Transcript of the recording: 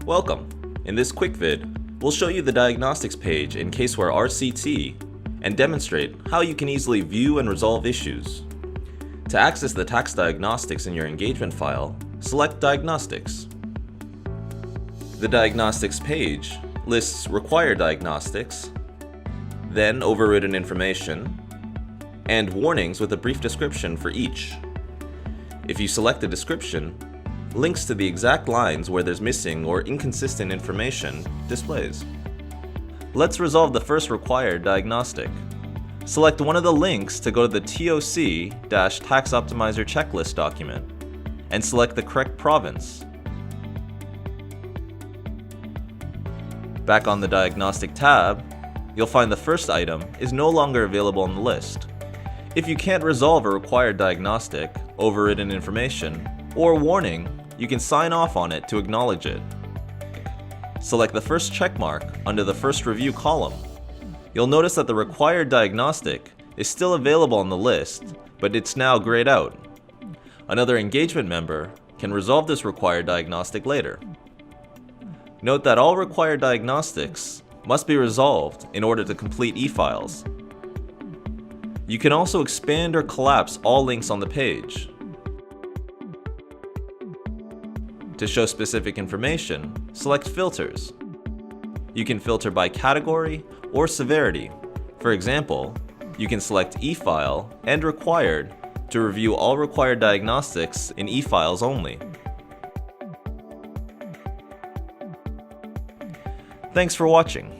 Welcome! In this quick vid, we'll show you the Diagnostics page in CaseWare RCT and demonstrate how you can easily view and resolve issues. To access the tax diagnostics in your engagement file, select Diagnostics. The Diagnostics page lists required diagnostics, then overridden information, and warnings with a brief description for each. If you select the description, links to the exact lines where there's missing or inconsistent information displays. Let's resolve the first required diagnostic. Select one of the links to go to the TOC-Tax Optimizer checklist document and select the correct province. Back on the Diagnostic tab, you'll find the first item is no longer available on the list. If you can't resolve a required diagnostic, overridden information, or warning, you can sign off on it to acknowledge it. Select the first checkmark under the first review column. You'll notice that the required diagnostic is still available on the list, but it's now grayed out. Another engagement member can resolve this required diagnostic later. Note that all required diagnostics must be resolved in order to complete e-files. You can also expand or collapse all links on the page. To show specific information, select Filters. You can filter by category or severity. For example, you can select e-file and required to review all required diagnostics in e-files only. Thanks for watching.